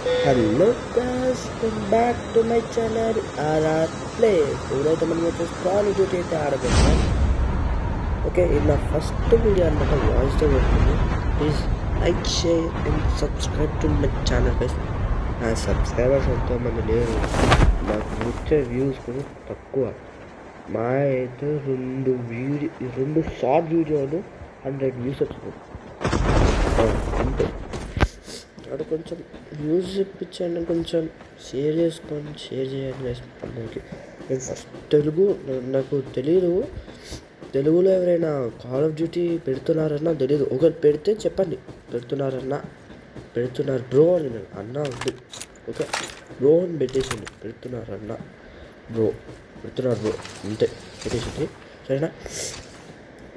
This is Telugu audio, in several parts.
Hello guys, welcome back to my channel RR Plays. ఇప్పుడైతే మనం వచ్చేసి కాల్ ఆఫ్ డ్యూటీ అయితే ఆడబోతున్నాం. ఓకే, ఇది నా ఫస్ట్ వీడియో అనమాట. వాయిస్తో పెడుతుంది. Please like, share and subscribe to my channel guys. నా సబ్స్క్రైబర్స్ ఎంతోమంది లేరు, నాకు వచ్చే వ్యూస్ కూడా తక్కువ. మా అయితే రెండు షార్ట్ వీడియోలు 100 వ్యూస్ వచ్చినాయి అంతే. అక్కడ కొంచెం వ్యూస్ ఇప్పించండి, కొంచెం షేర్ చేసుకోండి, షేర్ చేయండి అందరికి. నేను ఫస్ట్ నాకు తెలియదు, తెలుగులో ఎవరైనా కాల్ ఆఫ్ డ్యూటీ పెడుతున్నారన్నా తెలియదు. ఒకరు పెడితే చెప్పండి, పెడుతున్నారు బ్రో అని. నేను అన్నా ఉంది, ఓకే బ్రో అని పెట్టేసింది. పెడుతున్నారు బ్రో అంతే పెట్టేసింది. సరేనా,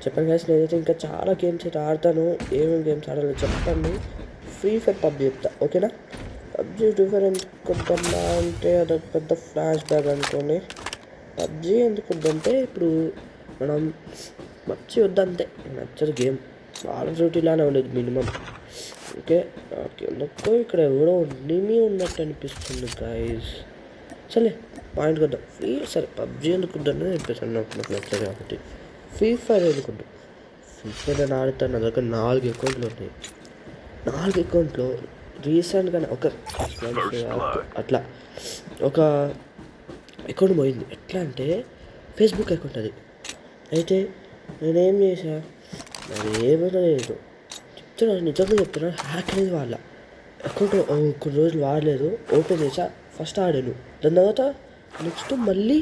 చెప్పండి గైస్. నేనైతే ఇంకా చాలా గేమ్స్ అయితే ఆడతాను. ఏమేమి గేమ్స్ ఆడాలో చెప్పండి. ఫ్రీ ఫైర్, పబ్జీ చెప్తా, ఓకేనా. పబ్జీ డిఫరెంట్ కొద్దా అంటే అదొక పెద్ద ఫ్లాష్ బ్యాక్ అనుకోండి. పబ్జీ ఎందుకు వద్దంటే ఇప్పుడు మనం మర్చి వద్దంతే, నచ్చదు గేమ్. కాల్ ఆఫ్ డ్యూటీలానే ఉండేది మినిమం. ఓకే ఎందుకో ఇక్కడ ఎవరో నిమి ఉన్నట్టు అనిపిస్తుంది గైస్. సరే పాయింట్ కొద్దాం. సరే పబ్జీ ఎందుకు వద్దని చెప్పేసాను, నాకు నచ్చదు కాబట్టి. ఫ్రీ ఫైర్ ఎందుకుంటాం, ఫ్రీ ఫైర్ అని ఆడుతాను. నా దగ్గర 4 అకౌంట్లు ఉన్నాయి. 4 అకౌంట్లో రీసెంట్గానే అట్లా ఒక అకౌంట్ పోయింది. ఎట్లా అంటే ఫేస్బుక్ అకౌంట్ అది. అయితే నేనేం చేసా, అది ఏమైనా లేదు నిజంగా చెప్తున్నా, హ్యాక్ అనేది వాళ్ళ అకౌంట్ కొన్ని రోజులు వాడలేదు. ఓపెన్ చేసా, ఫస్ట్ ఆడాను. దాని తర్వాత నెక్స్ట్ మళ్ళీ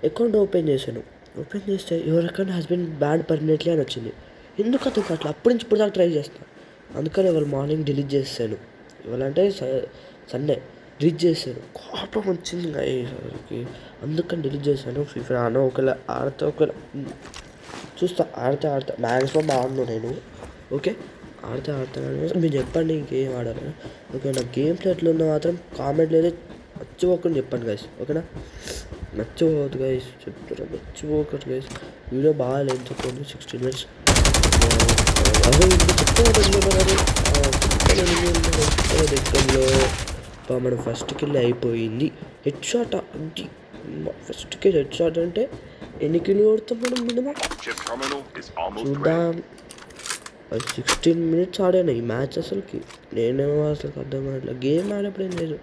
అకౌంట్ ఓపెన్ చేశాను. ఓపెన్ చేస్తే your account has been ban permanently అని వచ్చింది. ఎందుకు అతను అట్లా అప్పటి నుంచి ఇప్పుడు దాకా ట్రై చేస్తాను. అందుకని ఇవాళ మార్నింగ్ డిలీట్ చేస్తాను. ఇవాళ అంటే సండే డిలీట్ చేశాను. కోపం వచ్చింది అసలుకి, అందుకని డిలీట్ చేశాను. ఫ్రీ ఫైర్ ఆడను. ఒకవేళ ఆడితే చూస్తా, ఆడితే మ్యాక్సిమం ఆడను నేను. ఓకే ఆడతాను. మీరు చెప్పండి ఇంకేం ఆడాలి. ఓకే, నా గేమ్ ప్లే ఎట్లా ఉందో మాత్రం కామెంట్లో అయితే మర్చిపోకుండా చెప్పండి గైస్, ఓకేనా. మర్చిపోవద్దు గైస్, చెప్తారా, మర్చిపోకూడదు గైస్. వీడియో బాగా లేదు చెప్పండి, 16 minutes. మనం ఫస్ట్ కిల్ అయిపోయింది. హెడ్ షాట్ అంటే ఫస్ట్ కిల్ హెడ్ షాట్ అంటే ఎన్ని కిల్ కొడతాం మనం మినిమం చూద్దాం. 16 minutes ఆడాను ఈ మ్యాచ్. అసలుకి నేనేమో అసలు అర్థం కావట్లేదు. గేమ్ ఆడేప్పుడు ఏం లేదు,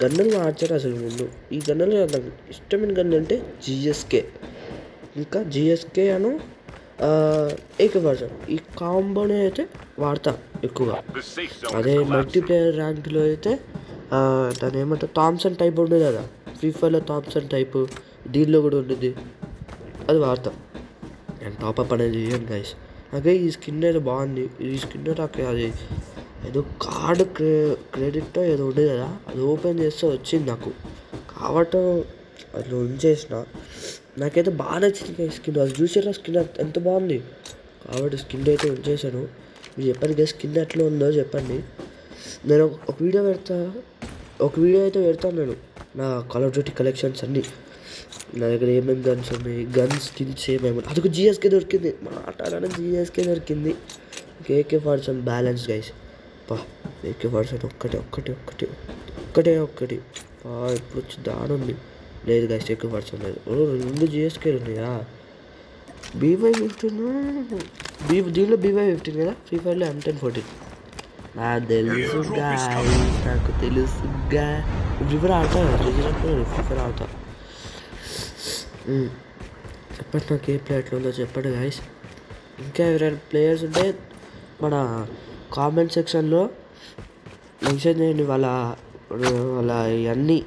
గన్నులు మార్చారు అసలు ముందు. ఈ గన్నులు నాకు ఇష్టమైన గన్ను అంటే GSK, ఇంకా GSK అను AK వర్షన్. ఈ కాంబోనే అయితే వాడతా ఎక్కువగా. అదే మల్టీప్లేయర్ ర్యాంక్లో అయితే దాని ఏమంటారు, థామ్సన్ టైప్ ఉండేది కదా, ఫ్రీ ఫైర్లో థామ్సన్ టైపు దీనిలో కూడా ఉండేది, అది వాడతా. నేను టాప్అప్ అనేది చేయను గైస్. నాకే ఈ స్కిన్ అయితే బాగుంది. ఈ స్కిన్ నాకు అది ఏదో కార్డు క్రెడిట్ ఏదో ఉండేది కదా, అది ఓపెన్ చేస్తే వచ్చింది నాకు కాబట్టి అట్లా ఉంచేసిన. నాకైతే బాగా నచ్చింది స్కిన్. అది చూసారా స్కిన్ ఎంత బాగుంది కాబట్టి స్కిన్ అయితే ఉంచేసాను. మీరు చెప్పండి స్కిన్ ఎట్లా ఉందో చెప్పండి. నేను ఒక వీడియో అయితే పెడతాను నేను, నా కాల్ ఆఫ్ డ్యూటీ కలెక్షన్స్ అన్నీ. నా దగ్గర ఏమేమి గన్స్ ఉన్నాయి, గన్ స్కిన్స్ ఏమేమి. అదొక GSK దొరికింది, మాట్లాడాలని GSK దొరికింది. AK-47 balance guys. AK-47 ఒక్కటే ఇప్పుడు వచ్చి దాడుంది. లేదు గైస్, AK-47 లేదు. 2 GSKలు ఉన్నాయా. BY-15 దీనిలో BY-15 కదా, ఫ్రీ ఫైర్లో M1014. నాకు తెలుసుగా. ఫ్రీ ఫైర్ ఆడతా, ఫ్రీ ఫైర్ ఆడతా. చెప్పండి నాకు ఏ ప్లే ఎట్లా ఉందో చెప్పండి గైస్. ఇంకా ఎవరైనా ప్లేయర్స్ ఉంటే మన కామెంట్ సెక్షన్లో మెన్షన్ చేయండి, వాళ్ళ ఇవన్నీ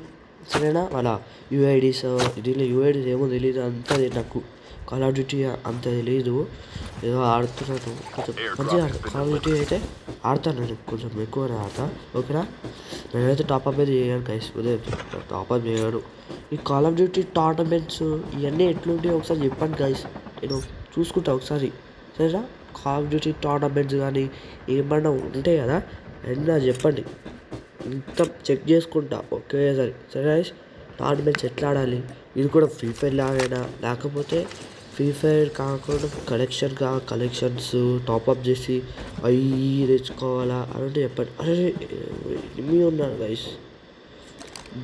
సరేనా. వాళ్ళ UIDs, దీనిలో UIDs ఏమో తెలియదు, అంతా నాకు కాల్ ఆఫ్ డ్యూటీ అంత తెలియదు. ఏదో ఆడుతున్నాను, కొంచెం మంచిగా ఆడతాను. కాల్ ఆఫ్ డ్యూటీ అయితే ఆడతాను నేను, కొంచెం ఎక్కువనే ఆడతా, ఓకేనా. నేనైతే టాప్అప్ అయితే చేయను గైస్, ఉదయం టాప్అప్ చేయను. ఈ కాల్ ఆఫ్ డ్యూటీ టోర్నమెంట్స్ ఇవన్నీ ఎట్లుంటాయో ఒకసారి చెప్పండి గైస్, నేను చూసుకుంటా ఒకసారి, సరేనా. కాల్ ఆఫ్ డ్యూటీ టోర్నమెంట్స్ కానీ ఏమన్నా ఉంటాయి కదా, అన్నీ నాకు చెప్పండి, మొత్తం చెక్ చేసుకుంటా ఒకేసారి, సరే గైస్. టోర్నమెంట్స్ ఎట్లా ఆడాలి, ఇది కూడా ఫ్రీ ఫైర్ లాగైనా, లేకపోతే ఫ్రీ ఫైర్ కాకుండా కలెక్షన్స్ టాప్అప్ చేసి అవి తెచ్చుకోవాలా అని చెప్పండి. అరే ఏమీ ఉన్నారు గైస్.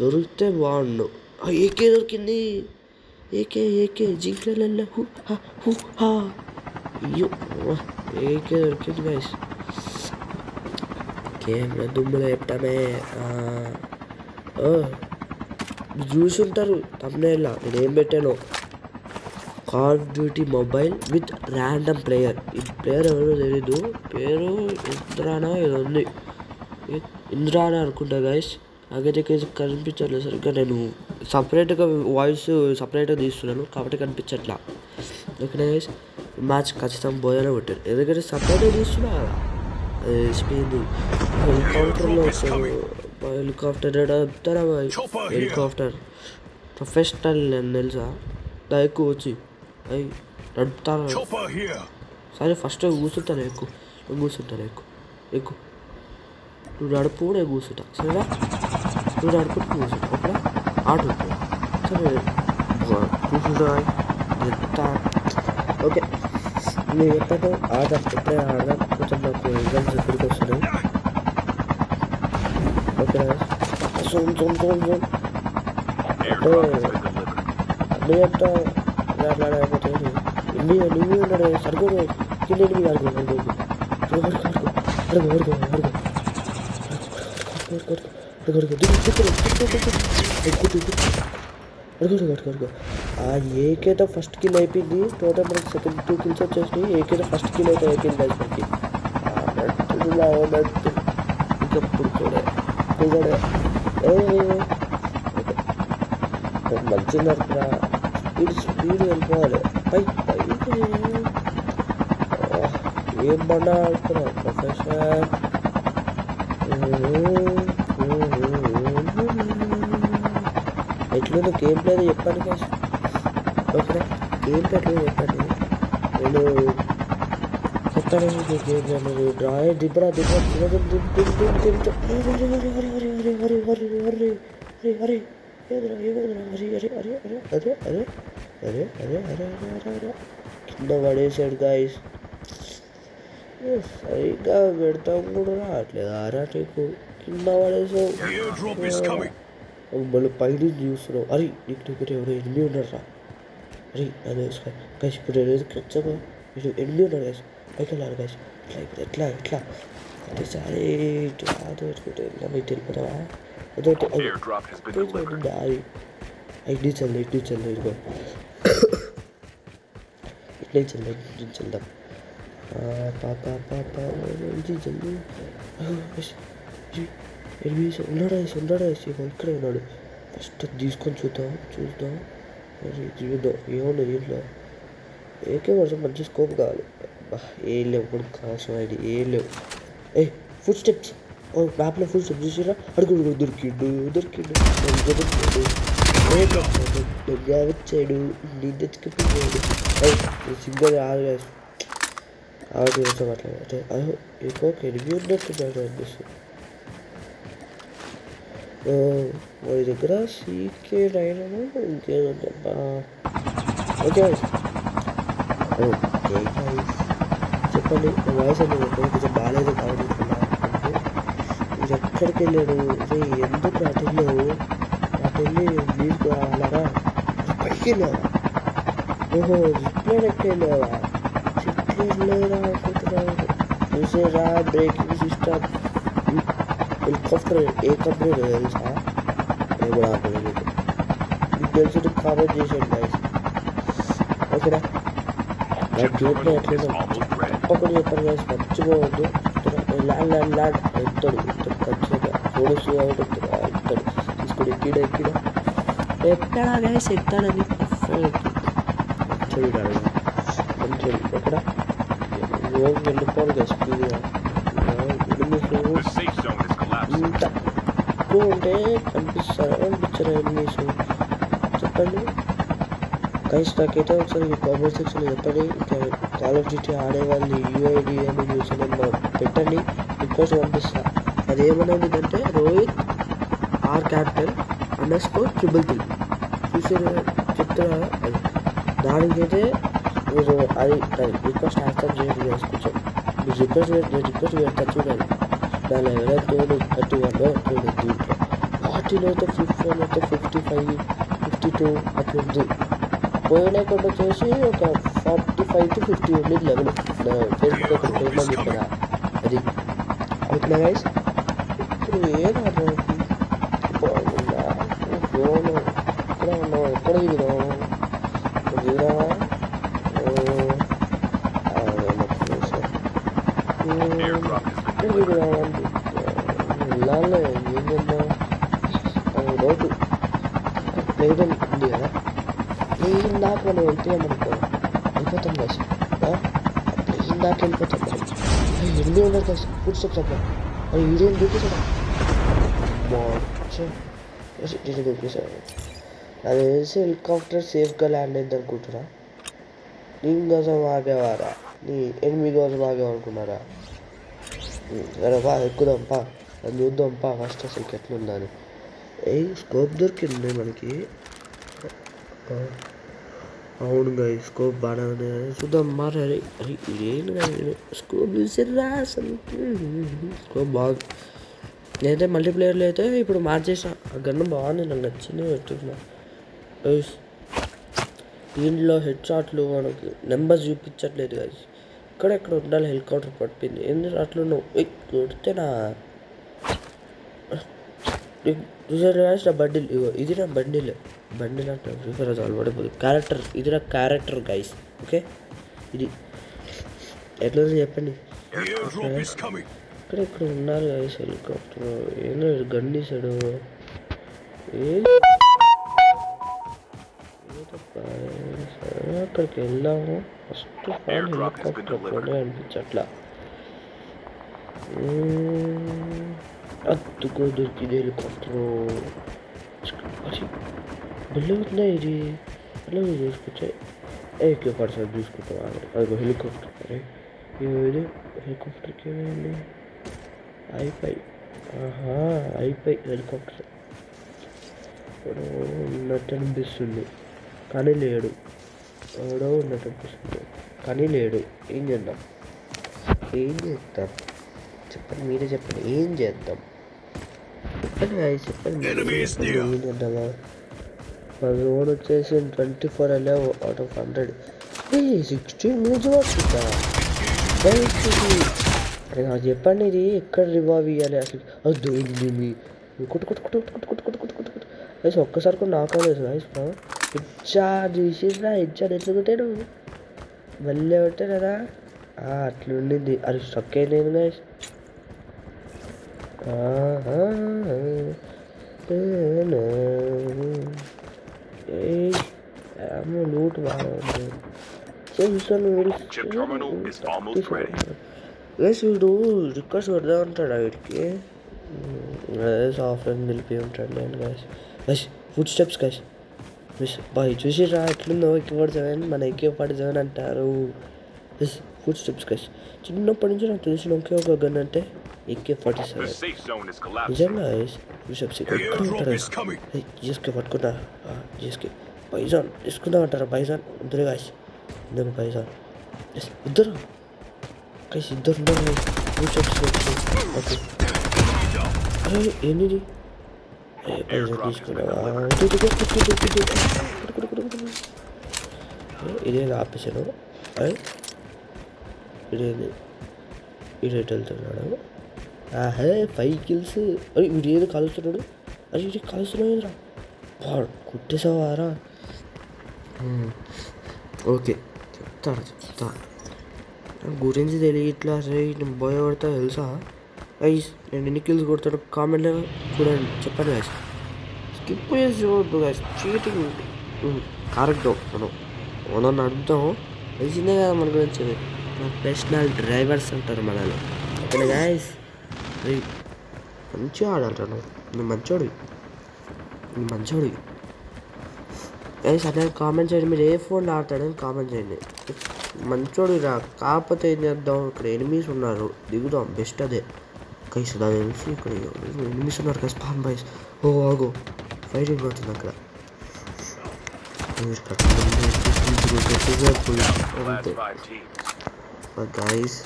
దొరికితే బాగుండు. ఏకే దొరికింది. ఏకే జింకలల్లో అయ్యో ఏకే దొరికింది గైస్. కెమెరా దుమ్ములో చెప్పటమే. చూసుంటారు తమ్నేల్లో నేనేం పెట్టాను. Call of duty mobile with random player. ఈ ప్లేయర్ ఎవరో తెలీదు, పేరు ఇంద్రానా ఏదో ఉంది, ఇంద్రానా అనుకుంటా గైస్. నాకైతే కనిపించట్లేదు సరిగ్గా. నేను సపరేట్గా వాయిస్ సపరేట్గా తీస్తున్నాను కాబట్టి కనిపించట్లా. ఓకే గైస్, మ్యాచ్ ఖచ్చితంగా పోయేలా పెట్టారు ఎందుకంటే సపరేట్గా తీస్తున్నా కదా. అది స్పీడ్ హెలికాప్టర్లో వస్తారు. హెలికాప్టర్ చెప్తారా బాయ్, హెలికాప్టర్ ప్రొఫెషనల్ అని తెలుసా. ఎక్కువ వచ్చి అవి నడుపుతాను. సరే ఫస్ట్ కూర్చుంటాను, కూర్చుంటాను ఎక్కువ నువ్వు నడుపు, నేను కూర్చుంటా సరేనా. నువ్వు నడుపుకుంటూ కూర్చుంటా ఓకేనా. ఆట ఉంటుంది సరే కూర్చుంటా చెప్తా. ఓకే నేను చెప్పాను ఆడదాం, ఎప్పుడైనా ఆడదాం. కొంచెం నాకు ఎగ్జామ్స్ ఎక్కడికి వస్తున్నాయి. ఓకే సోన్ అన్నీ చెప్తా మాట్లాడకపోతే నువ్వు ఉన్నాడు సరిగ్గా కింద ఎనిమిది అడుగు ఏకైతే ఫస్ట్ కిల్ అయిపోయింది. టోటల్ మనకి సెకండ్ 2 కిల్స్ వచ్చేసినాయి. ఏకైతే ఫస్ట్ కిల్ అయితే అయిపోయింది గైస్ మనకి. ఇంకప్పుడు కూడా మంచిగా నడుపురా, స్పీడ్ వెళ్ళిపోవాలి. పైకి ఏం బండ ఆడుతున్నావు ప్రొఫెసర్. ఎట్లుందో గేమ్ ప్లే చెప్పండి గైస్. ఓకేనా గేమ్ ప్లే ఎట్లా చెప్పండి. నేను చెప్తాను గేమ్ ప్లే. మీరు డ్రా దిబ్బరా కింద పడేసాడు గాయస్. సరిగ్గా పెడతాం కూడా రావట్లేదు. ఆరాటకు కింద పడేసావు. మళ్ళీ పైన చూస్తున్నావు. అరే నీకు ఎవరో ఎనిమిది ఉన్నారా. అరే అదే గైస్ ఇప్పుడు ఖచ్చితంగా మీరు ఎనిమిది ఉన్నారు గైస్. పైకి వెళ్ళాలి గైస్. ఎట్లా అంటే సరే ఇటు కాదు ఎట్టుకుంటే మీకు తెలిపోతావా. ఇడ్లీ చల్దా ఇడ్లీ ఇదిగో ఇడ్లీ చల్దాం. పాప ఇది జల్దీ. ఉన్నాడా ఇక్కడే ఉన్నాడు. ఫస్ట్ తీసుకొని చూద్దాం మరి చూద్దాం ఏముంది దీంట్లో. ఏకే వర్షం మంచి స్కోప్ కావాలి. ఏం లేవు ఇప్పుడు కావాల్సిన ఐడి ఏం లేవు. ఫుడ్ స్టెప్స్ మ్యాప్లో ఫుడ్ స్టెప్స్ చూసిరా. అడుగు దొరికిండు వచ్చాడు. నేను తెచ్చుకుపోయాడు. సింగల్ రాదు వచ్చాం అట్లా. అంటే ఎక్కువ ఎనిమిది ఉన్నట్టున్నాడు అనిపిస్తుంది. వాడి దగ్గర CK9 ఇంకేదబ్బా. ఓకే చెప్పండి నా వాయిస్ అనేది కొంచెం బాగాలేదు కాబట్టి మీరు ఎక్కడికి వెళ్ళాడు. ఎందుకు అటెళ్ళి నీకు రావాలరా. పైకి వెళ్ళావా. ఓహో జిప్లైన్ ఎక్కి వెళ్ళావా. వెళ్ళలేదా అనుకుంటున్నాను. చూసేరా బ్రేకింగ్ సిస్టమ్. హెలికాప్టర్ ఏ కంపెనీ తెలుసా. ఏమో మీకు తెలిసి కామెంట్ చేసాను గైస్. ఓకేనా నా గేమ్లో ఎట్లయినా తప్పకుండా చెప్పాను గైస్. మర్చిపోవద్దు. ల్యాండ్ ఎత్తాడు ఖచ్చితంగా ఫోటోస్ కాబట్టి ఎత్తాడు తీసుకొని ఎక్కడా గైస్ ఎత్తాడని మంచిగా ఓకేనా. వెళ్ళిపోవాలి గైస్ ప్లీజ్గా. ఇంత తక్కువ ఉంటే కనిపించారా ఎనిమిస్ చెప్పండి గైస్. నాకైతే ఒకసారి కామెంట్ సెక్షన్లో చెప్పండి. ఇంకా కాల్ ఆఫ్ డ్యూటీ ఆడేవాళ్ళు UID అని యూస్ పెట్టండి. రిక్వెస్ట్ పంపిస్తా. అదేమన్నా ఉందంటే రోహిత్ R_333 చూసి చెప్తున్నా. అది దానికైతే మీరు అది రిక్వెస్ట్ యాక్సెప్ట్ చేయండి గైస్. కొంచెం మీరు రిక్వెస్ట్ పెడతా చూడండి. దానిలో ఎవరైనా 31 దీంట్లో 60 అయితే 50 అయితే 55 52 అట్లా ఉంది. పోయిన అకౌంట్ వచ్చేసి ఒక 45 to 50 ఉంది లెవెల్. ఫేస్బుక్ అకౌంట్ పోయిందని చెప్పారా అది అవుతున్నా గైస్. ఇప్పుడు ఏదో ఫోన్ ఎక్కడ ఉన్నావు, ఎక్కడ దిగుదాం దిగుదామా ఎక్కడ దిగుదామండి వెళ్ళాలి. ఏం చేద్దాం రోడ్డు ప్లేన్ ఉంది కదా, ప్లేన్ దాకా మనం వెళ్తామనుకో వెళ్ళిపోతాం కాసి ప్లేన్ దాకా వెళ్ళిపోతాం. ఎన్ని ఉన్నారు కాసి ఫుడ్ స్టెప్స్ అక్కడ అది వీడియో దూకేసాడు దూకేసాడు. అది వేసి హెలికాప్టర్ సేఫ్గా ల్యాండ్ అయింది అనుకుంటున్నా. నీ కోసం ఆగేవారా, నీ ఎనిమి కోసం ఆగేవనుకున్నారా? సరే పా ఎక్కుదాం పా, అది చూద్దాం పా ఫస్ట్ అసలు ఎట్లుందని. ఏ స్కోప్ దొరికింది మనకి. అవును గాయ స్కోప్ బాగానే ఉంది చూద్దాం. మారే అరే ఇదేంటి కానీ స్కోప్ చూసిర్రా అసలు స్కోప్ బాగుంది. నేనైతే మల్టీప్లేయర్లో అయితే ఇప్పుడు మార్చేసా. ఆ గన్ను బాగుంది, నాకు నచ్చింది పెట్టుకున్నా. దీంట్లో హెడ్ షాట్లు మనకి నెంబర్స్ చూపించట్లేదు కదా, ఎక్కడ ఉండాలి. హెలికాప్టర్ పట్టింది ఎందుకు అట్లా నువ్వు కొడితేనా నా బండిల్. ఇది నా బండిల్ అంటే ప్రిఫర్ అది పడిపోదు క్యారెక్టర్. ఇది నా క్యారెక్టర్ గైస్. ఓకే ఇది ఎట్లా చెప్పండి. ఇక్కడ ఉండాలి గైస్ హెలికాప్టర్. ఏదో గన్ తీసాడు. అక్కడికి వెళ్దాము. ఫస్ట్ ఆఫ్ ఆల్ హెలికాప్టర్ కూడా అనిపించట్లా. అద్దుకో దొరికింది హెలికాప్టరు. బిల్లు అవుతుందా ఇది అలా చూసుకొచ్చా. K47 చూసుకుంటాం. అదిగో హెలికాప్టర్. అరే ఇది హెలికాప్టర్కి ఏమైంది? అయిపోయి హెలికాప్టర్ ఇప్పుడు ఉన్నట్టు అనిపిస్తుంది కానీ లేడు. ఎవడో ఉన్నట్టు అనిపిస్తుంది కానీ లేడు. ఏం చేద్దాం చెప్పండి, మీరే చెప్పండి. ఏం చేద్దాం చెప్పండి ఏం చేద్దామా? మా జోన్ వచ్చేసి 24 వెళ్ళావు అవుట్ ఆఫ్ 100. 16 minutes వస్తుందా? అరే నాకు చెప్పండి ఇది ఎక్కడ రివాల్వ్ ఇవ్వాలి అసలు? అది దొరికింది. కొట్టు ఒక్కసారి కూడా నాకు అవ్వలేదు. హెడ్షాట్ చూసిరా, హెడ్షాట్ ఎట్లా కొట్టాడు మళ్ళీ కొట్టాడు కదా అట్లా ఉండింది. అది స్ట్రక్ అయ్యలేదు గైస్. లూట్ బాగా ఉంది. వీడు రిక్వెస్ట్ పెడదా ఉంటాడు వీడికి. సాఫ్ట్వేర్ నిలిపి ఉంటాడు. నేను guys food steps guys boy చూసిరా ఎట్లుందో. AK47 మన AK47 అంటారు. Food steps guys. చిన్నప్పటి నుంచి నాకు తెలిసిన ఒకే ఒక గన్ అంటే AK47. నిజంగా ఫుడ్ స్టెప్స్ ఎక్కడ ఉంటారు. జిఎస్కే పట్టుకుంటా. జిఎస్కే పైజాన్ తీసుకుందాం అంటారా? పైజాన్ ఇద్దరు గాయస్, ఇద్దరు పైజాన్ ఇద్దరు గైస్, ఇద్దరు ఉండరు. Food steps okay. అరే ఏంటి పైజాన్ తీసుకున్నావా? ఇదేది ఆపేసాను. ఇదేది ఇడేట్ వెళ్తున్నాడు. 5 kills. అరే వీడు ఏదో కలుస్తున్నాడు. అరే ఇది కలుస్తున్నాడు రా కుట్టేసావారా? ఓకే చెప్తా గురించి తెలియట్లా. అసలు నేను భయపడతా తెలుసా గైస్. నేను ఎన్ని కిల్స్ కొడతాడు కామెంట్లో చూడండి, చెప్పండి గైస్. స్కిప్ చేసి చూడద్దు గైస్, చీటింగ్ కరెక్ట్. మనం అడుగుతాం తెలిసిందే కదా మన గురించి. ప్రొఫెషనల్ డ్రైవర్స్ అంటారు మనల్ని. ఓకే గైస్, మంచిగా ఆడాలి. నువ్వు మంచోడు గైస్. అట్లా కామెంట్ చేయండి, మీరు ఏ ఫోన్లో ఆడతాడని కామెంట్ చేయండి. మంచోడు రా. కాకపోతే ఏం చేద్దాం, ఇక్కడ ఎనిమీస్ ఉన్నారు, దిగుదాం. బెస్ట్ అదే గైస్. దాని తెలిసి ఇక్కడ ఎనిమీస్ ఉన్నారు గైస్. Pan boys. ఆగో ఫైటింగ్ అవుతుంది అక్కడ. గైస్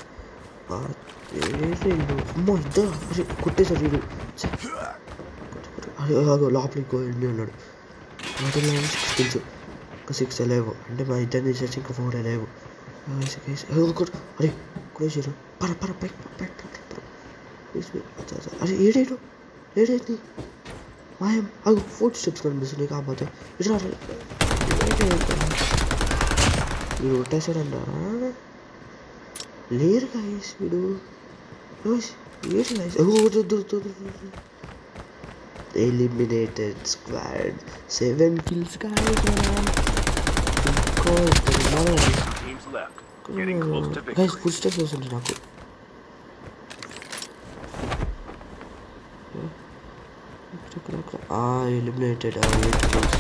అమ్మో ఇద్దరు కుట్టేశారు వీడు. లోపలికి పోయి ఉన్నాడు. టోటల్ 6 kills, ఇంకా 6 లేవు. అంటే మా ఇద్దరిని తీసేసి ఇంకా 4 లేవు. అరే కొనేసారు. అరే ఏడేంటి మాయం అవి ఫుడ్ స్టెప్స్ కనిపిస్తున్నాయి. కాకపోతే వీడు కొట్టేశాడంట. లేరు గాయస్ వీడు. ఏంటి guys eliminated squad 7 kills guys. Guys full steps వస్తుంది నాకు. Eliminated 8 kills.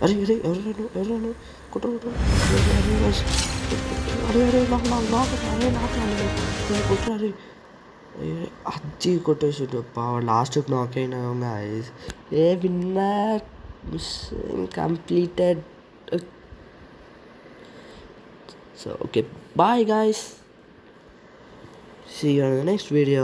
అరే ఎవరు కొట్టు అచ్చి కొట్టేసాడు. లాస్ట్ నాక్ అయినా guys. Winner machine completed. So okay, bye guys, see you on the next video.